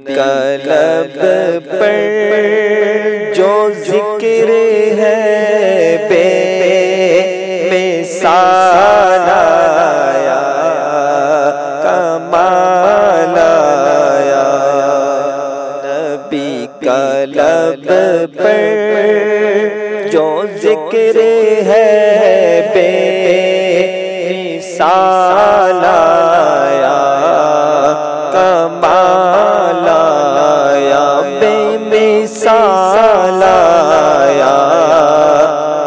کا لب پر جو ذکر ہے بے مثال آیا، کمال آیا، نبی کا لب پر جو ذکر ہے بے مثال آیا، کمال آیا، بے مثال آیا،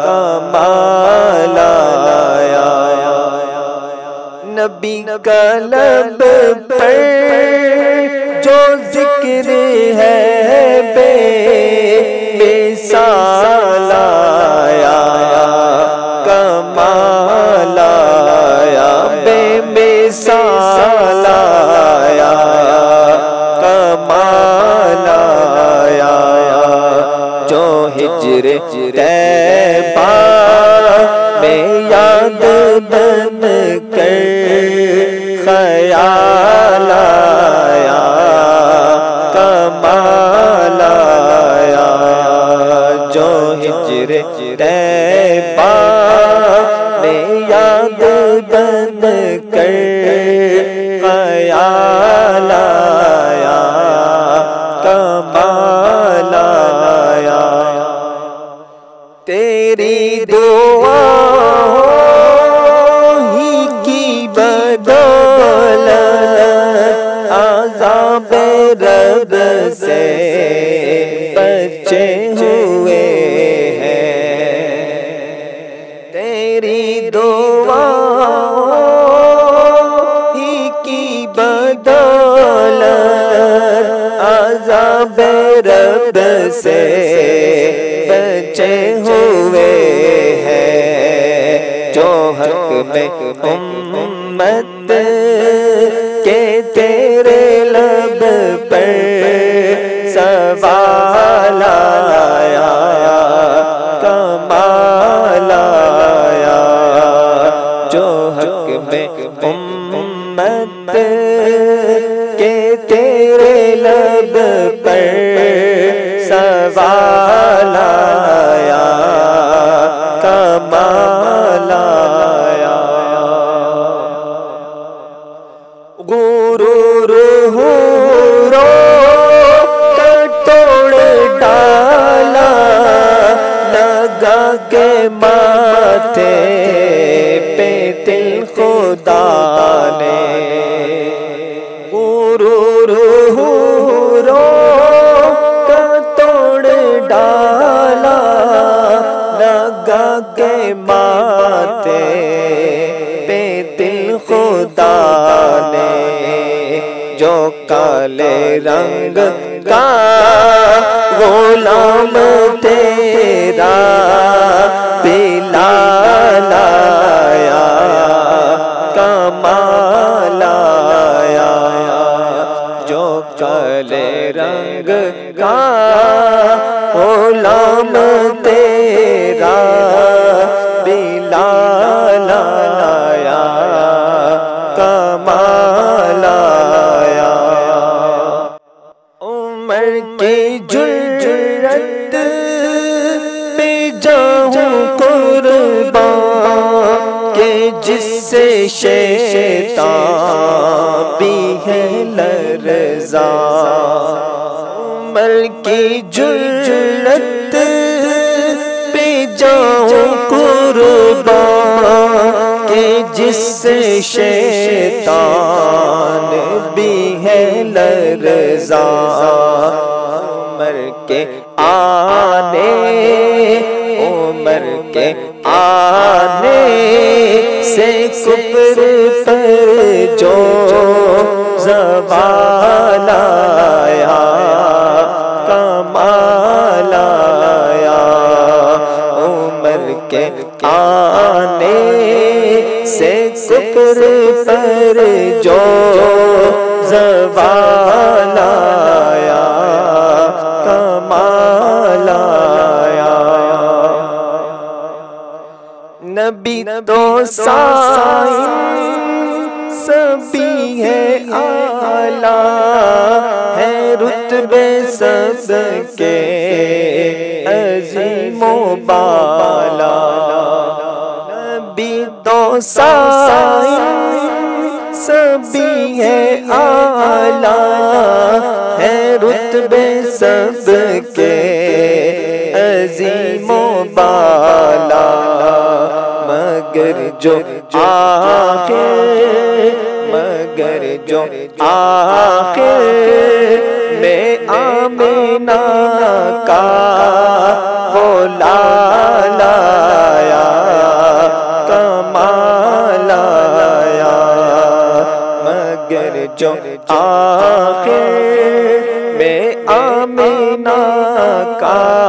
کمال آیا، نبی کا لب پر جو ذکر ہے بے مثال آیا، کمال آیا، بے مثال آیا، کمال آیا، جو ہجر طیبہ میں یاد بن کر خیال آیا، کمال آیا، جو ہجر طیبہ میں یاد بن کر خیال آیا، کمال آیا، تیری دعاؤں ہی کی بدولت عذاب رب سے بچے ہوئے ہیں، تیری دعاؤں ہی کی بدولت عذاب رب سے بچے ہوئے ہیں، جو حق میں امت کے تیرے لب پر سوال آیا، کمال آیا، جو حق میں امت کے تیرے لب پر سوال آیا، کمال آیا، غرور کا توڑ ڈالا لگا کے ماتھے پہ دل خدا نے، غرور کا توڑ ڈالا لگا کے ماتھے پہ دل خدا نے، جو کالے رنگ کا غلام تیرا بلال آیا، کمال آیا، جو کالے رنگ کا غلام تیرا بلال آیا، کمال آیا، عمر کی جرأت پہ جاؤں قربان کہ جس سے شیطان بھی ہے لرزا، عمر کی جرأت پہ جاؤں قربان کہ جس سے شیطان بھی ہے لرزا، عمر کے آنے سے کفر پر جو زوال آیا، کمال آیا، عمر کے آنے سے کفر پر جو زوال آیا، کمال آیا، نبی تو سائنس بھی ہے اعلیٰ ہے رتبے سب کے عظیم و بالا، نبی تو سائن سبھی ہے اعلیٰ، ہے رتبے سب کے عظیم و بالا، مگر جو آخر میں آمینہ کا وہ لال آیا، کمال آیا، مگر جو آخر میں آمینہ کا